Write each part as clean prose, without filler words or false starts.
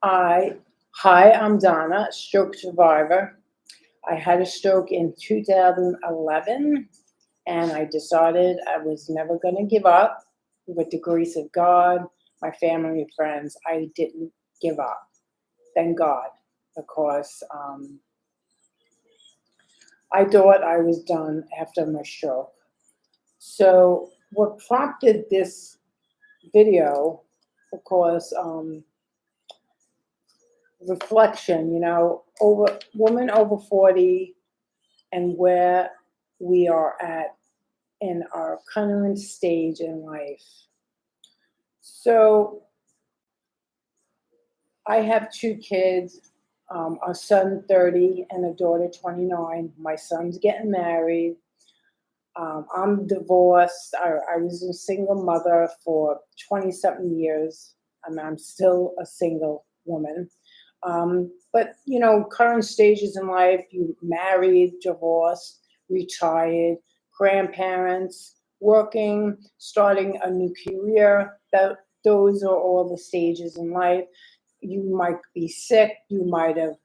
Hi, hi, I'm Donna, stroke survivor. I had a stroke in 2011, and I decided I was never going to give up. With the grace of God, my family and friends, I didn't give up. Thank God, because I thought I was done after my stroke. So, what prompted this video, of course, reflection, over woman over 40 and where we are at in our current stage in life. So I have two kids, a son 30 and a daughter 29. My son's getting married. I'm divorced. I was a single mother for 20 something years. I'm still a single woman. But, current stages in life, you married, divorced, retired, grandparents, working, starting a new career. Those are all the stages in life. You might be sick. You might have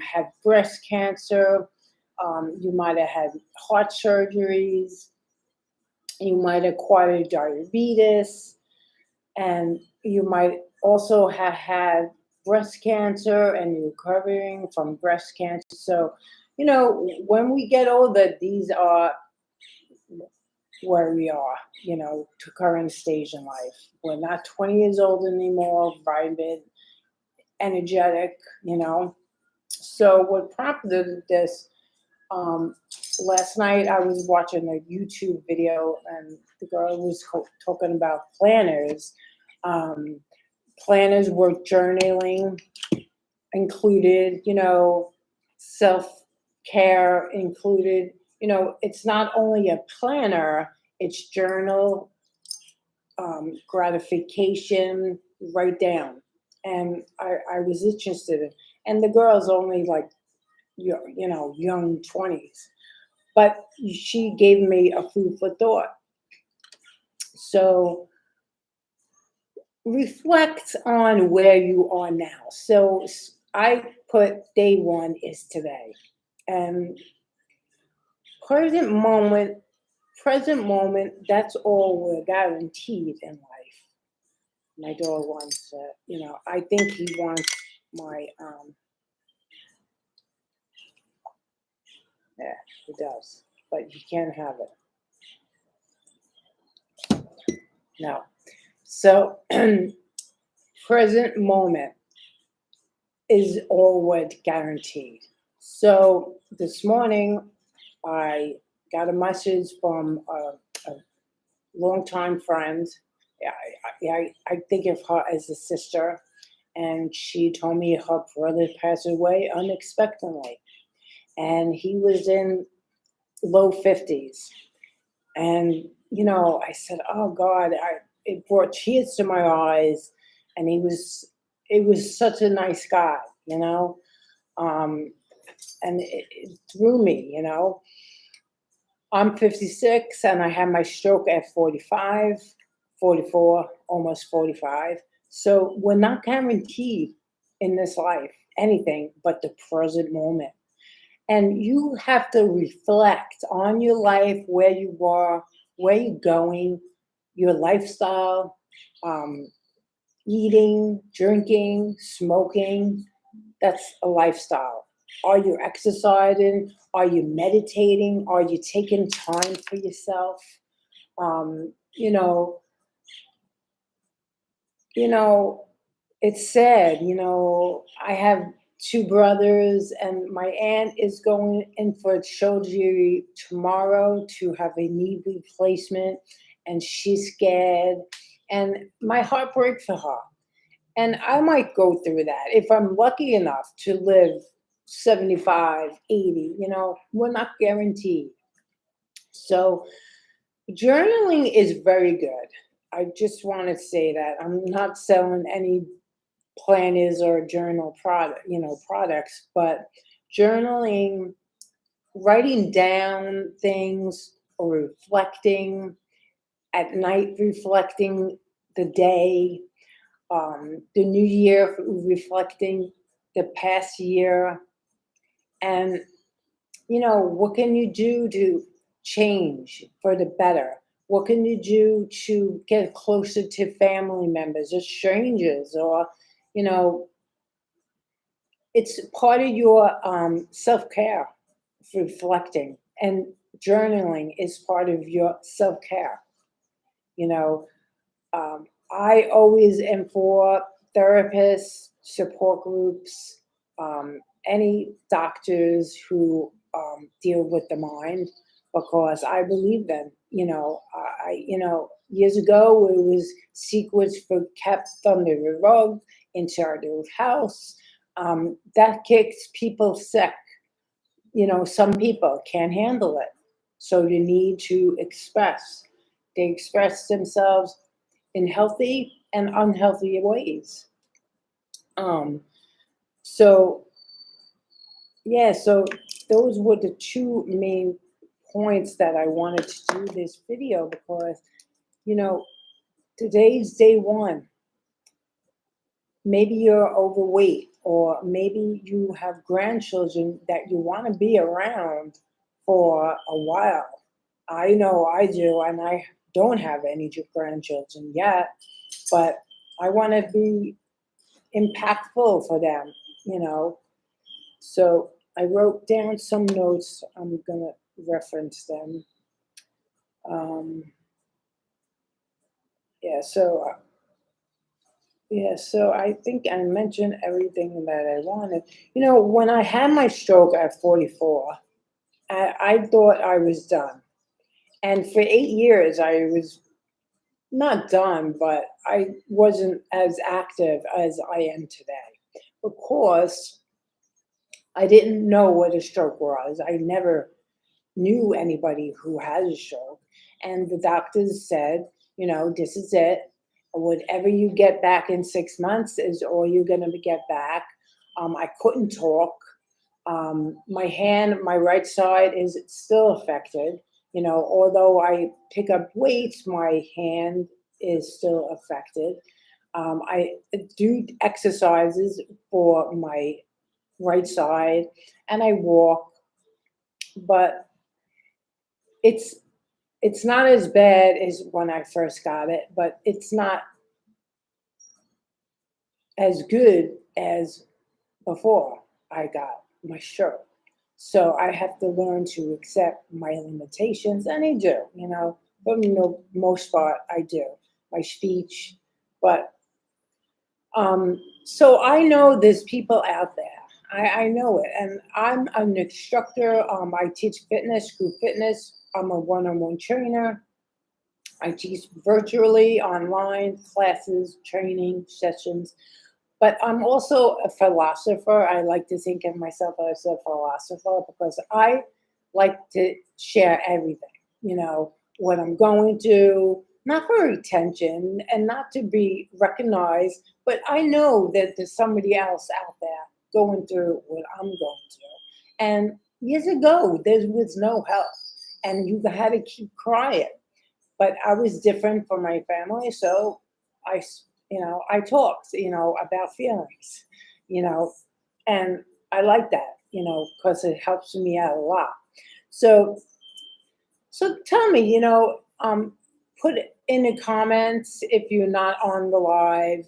had breast cancer. You might have had heart surgeries. You might acquire diabetes. And you might also have had breast cancer and you're recovering from breast cancer. So, when we get older, these are where we are, to current stage in life. We're not 20 years old anymore, vibrant, energetic, So what prompted this, last night I was watching a YouTube video and the girl was talking about planners. Planners were journaling included, self care included. It's not only a planner, it's journal, gratification, write down. And I was interested in, and the girl's only like, young 20s. But she gave me a food for thought. So reflect on where you are now. So I put day one is today. And present moment, present moment, that's all we're guaranteed in life. My dog wants, I think he wants my, yeah, he does, but he can't have it. No. So, present moment is always guaranteed. So this morning, I got a message from a longtime friend. I think of her as a sister, and she told me her brother passed away unexpectedly, and he was in low 50s. And I said, "Oh God!" It brought tears to my eyes, and it was such a nice guy, and it threw me, I'm 56 and I had my stroke at 45, 44, almost 45. So we're not guaranteed in this life anything but the present moment. And you have to reflect on your life, where you are, where you're going, your lifestyle, um, eating, drinking, smoking. That's a lifestyle. Are you exercising? Are you meditating? Are you taking time for yourself? Um, you know, you know, it's sad. I have two brothers, and my aunt is going in for surgery tomorrow to have a knee replacement, and she's scared. And my heart breaks for her. And I might go through that if I'm lucky enough to live 75, 80. We're not guaranteed. So journaling is very good. I just want to say that I'm not selling any planners or journal products, but journaling, writing down things or reflecting at night, reflecting the day, the new year, reflecting the past year, and what can you do to change for the better? What can you do to get closer to family members or strangers? Or, you know, it's part of your self care, reflecting, and journaling is part of your self care. You know, I always am for therapists, support groups, any doctors who deal with the mind, because I believe them. Years ago it was secrets for kept under the rug inside the house. That kicks people sick. Some people can't handle it, so they need to express. They express themselves in healthy and unhealthy ways. Um, so yeah, so those were the two main points that I wanted to do this video, because you know today's day one. Maybe you're overweight, or maybe you have grandchildren that you want to be around for a while. I know I do, and I don't have any grandchildren yet, but I want to be impactful for them, you know. So I wrote down some notes. I'm gonna reference them. Um, yeah. So I think I mentioned everything that I wanted. When I had my stroke at 44, I thought I was done, and for 8 years I was not done, but I wasn't as active as I am today, because I didn't know what a stroke was. I never knew anybody who had a stroke. And the doctors said, this is it. Whatever you get back in 6 months is all you're going to get back. I couldn't talk. My hand, my right side is still affected. Although I pick up weights, my hand is still affected. I do exercises for my right side, and I walk, but it's it's not as bad as when I first got it, but it's not as good as before I got my stroke. So I have to learn to accept my limitations, and I do, for the most part, I do. My speech, but so I know there's people out there. I know it, and I'm an instructor. I teach fitness, group fitness. I'm a one-on-one trainer. I teach virtually, online classes, training sessions, but I'm also a philosopher. I like to think of myself as a philosopher, because I like to share everything, what I'm going to, not for attention and not to be recognized, but I know that there's somebody else out there going through what I'm going through. And years ago, there was no help, and you had to keep crying. But I was different from my family, so I talked, about feelings, you know, and I like that, because it helps me out a lot. So, so tell me, put it in the comments if you're not on the live,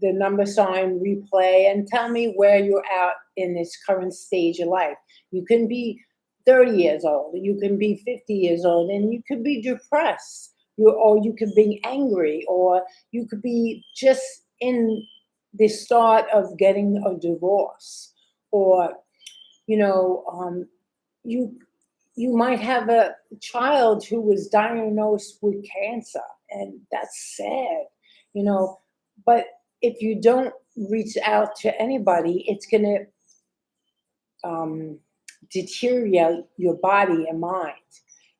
the number sign replay, and tell me where you're at in this current stage of life. You can be 30 years old, you can be 50 years old, and you could be depressed, or you could be angry, or you could be just in the start of getting a divorce, or you you might have a child who was diagnosed with cancer, and that's sad, you know. But if you don't reach out to anybody, it's going to deteriorate your body and mind,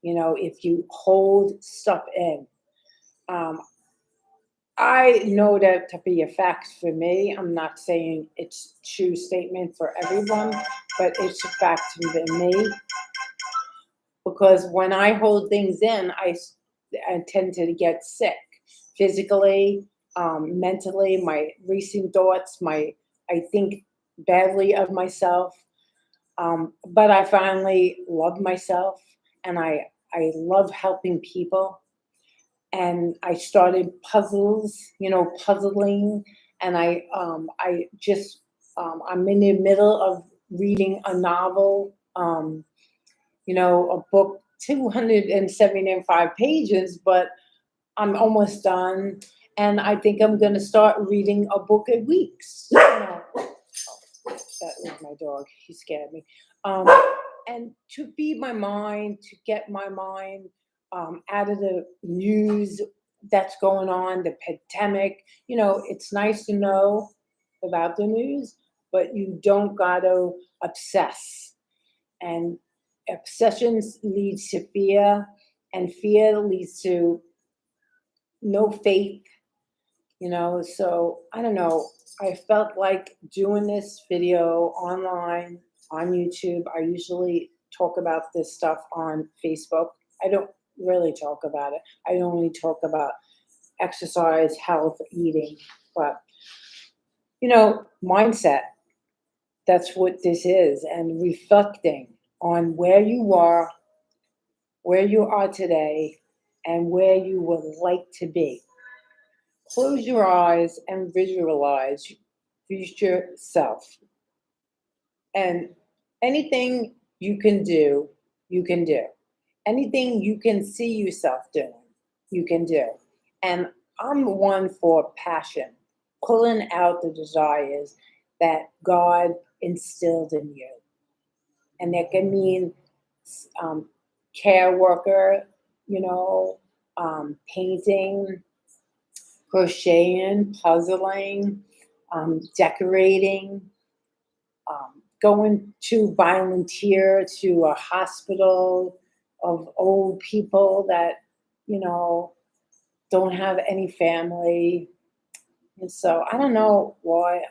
if you hold stuff in. Um, I know that to be a fact for me. I'm not saying it's a true statement for everyone, but it's a fact for me, because when I hold things in, I tend to get sick physically, mentally, my recent thoughts, I think badly of myself. But I finally love myself, and I love helping people. And I started puzzles, puzzling, and I just I'm in the middle of reading a novel, a book 275 pages, but I'm almost done, and I think I'm going to start reading a book a week. That was my dog. He scared me. Um, and to feed my mind, to get my mind out of the news that's going on, the pandemic. It's nice to know about the news, but you don't got to obsess. And obsessions leads to fear, and fear leads to no faith. So I don't know. I felt like doing this video online on YouTube. I usually talk about this stuff on Facebook. I don't really talk about it. I only talk about exercise, health, eating, but mindset. That's what this is, and reflecting on where you are today, and where you would like to be. Close your eyes and visualize future self. And anything you can do, you can do. Anything you can see yourself doing, you can do. And I'm one for passion, pulling out the desires that God instilled in you. And that can mean care worker, painting, crocheting, puzzling, decorating, going to volunteer to a hospital of old people that, don't have any family. And so I don't know why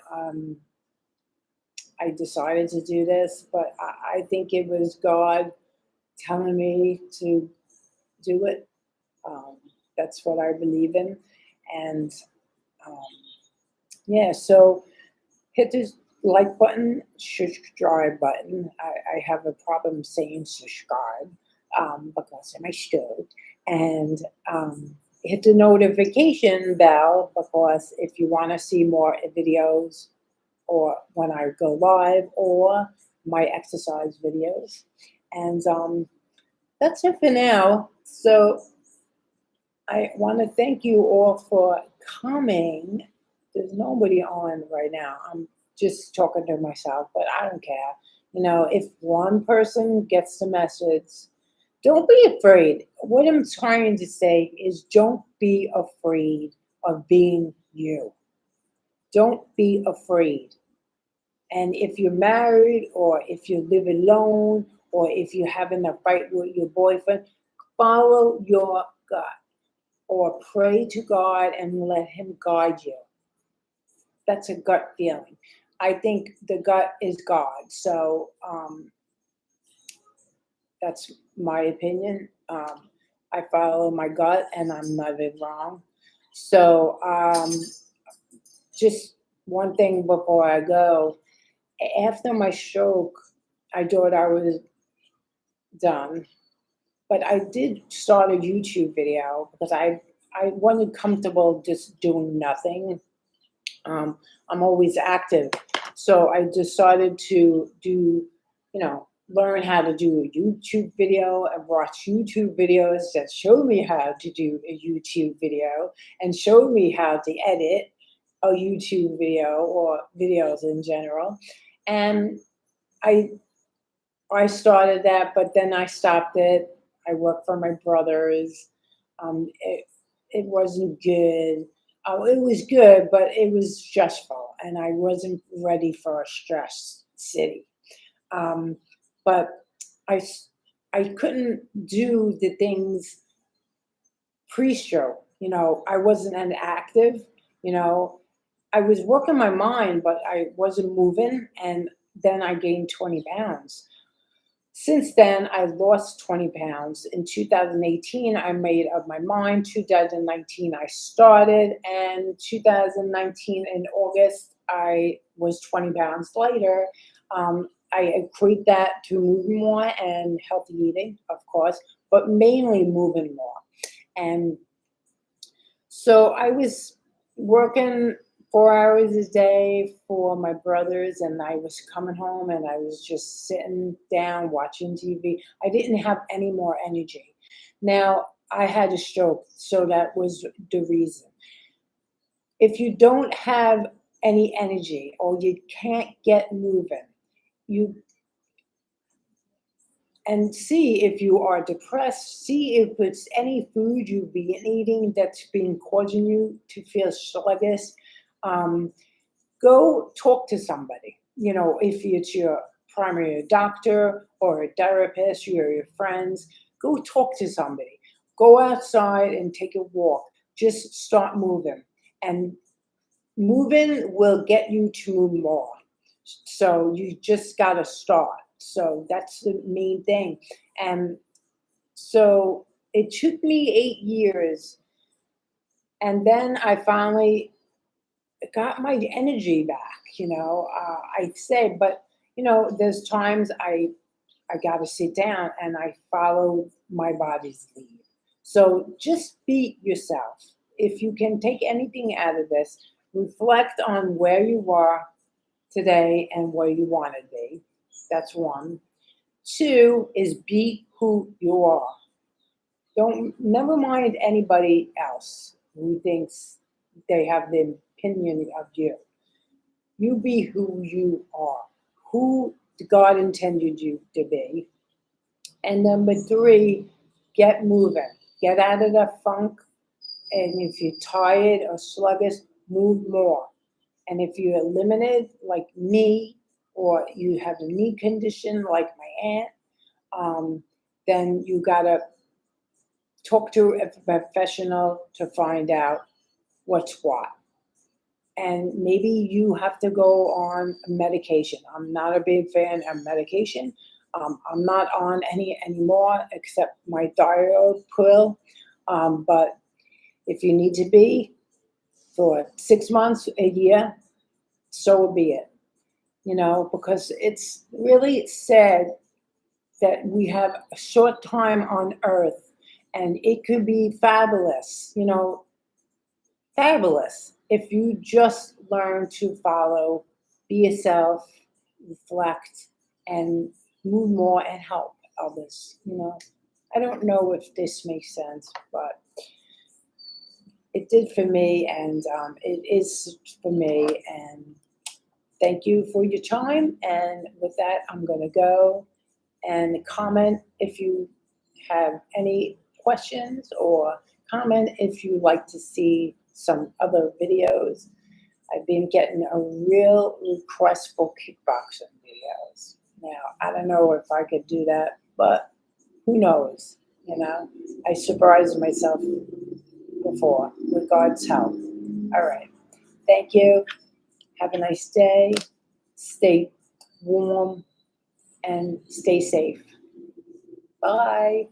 I decided to do this, but I think it was God telling me to do it. That's what I believe in. And um, yeah, so hit this like button, subscribe button. I have a problem saying subscribe because I'm stupid. And hit the notification bell because if you want to see more videos or when I go live or my exercise videos. And that's it for now. So I want to thank you all for coming. There's nobody on right now. I'm just talking to myself, but I don't care. If one person gets the message, don't be afraid. What I'm trying to say is don't be afraid of being you. Don't be afraid. And if you're married or if you live alone or if you're having a fight with your boyfriend, follow your gut or pray to God and let Him guide you. That's a gut feeling. I think the gut is God. So that's my opinion. I follow my gut and I'm never wrong. So just one thing before I go. After my stroke, I thought I was done. But I did start a YouTube video because I wasn't comfortable just doing nothing. I'm always active. So I decided to do, learn how to do a YouTube video and watch YouTube videos that showed me how to do a YouTube video and showed me how to edit a YouTube video or videos in general. And I started that, but then I stopped it. I worked for my brothers. It wasn't good. It was good, but it was stressful, and I wasn't ready for a stress city. But I, I couldn't do the things pre-stroke. I wasn't an active. I was working my mind, but I wasn't moving, and then I gained 20 pounds. Since then, I lost 20 pounds. In 2018, I made up my mind. 2019, I started. And 2019, in August, I was 20 pounds lighter. I equate that to moving more and healthy eating, of course, but mainly moving more. And so I was working 4 hours a day for my brothers, and I was coming home and I was just sitting down watching TV. I didn't have any more energy. Now, I had a stroke, so that was the reason. If you don't have any energy or you can't get moving, you and see if you are depressed, see if it's any food you've been eating that's been causing you to feel sluggish. Um, Go talk to somebody. You know, if it's your primary doctor or a therapist, your friends, go talk to somebody. Go outside and take a walk. Just start moving. And moving will get you to move more. So you just got to start. So that's the main thing. And so it took me 8 years. And then I finally got my energy back, I say, but there's times I got to sit down and I follow my body's lead. So just be yourself. If you can take anything out of this, reflect on where you are today and where you want to be. That's one. Two is be who you are. Don't never mind anybody else who thinks they have the opinion of you. You be who you are, who God intended you to be. And number three, get moving. Get out of the funk. And if you're tired or sluggish, move more. And if you're limited, like me, or you have a knee condition like my aunt, then you gotta talk to a professional to find out what's what. And maybe you have to go on medication. I'm not a big fan of medication. I'm not on any anymore except my thyroid pill. But if you need to be for 6 months, a year, so be it. Because it's really sad that we have a short time on earth and it could be fabulous, fabulous if you just learn to follow, be yourself, reflect, and move more and help others. I don't know if this makes sense, but it did for me, and it is for me. And thank you for your time. And with that, I'm going to go and comment if you have any questions, or comment if you like to see some other videos. I've been getting a real request for kickboxing videos. Now, I don't know if I could do that, but who knows? I surprised myself before with God's help. All right. Thank you. Have a nice day. Stay warm and stay safe. Bye.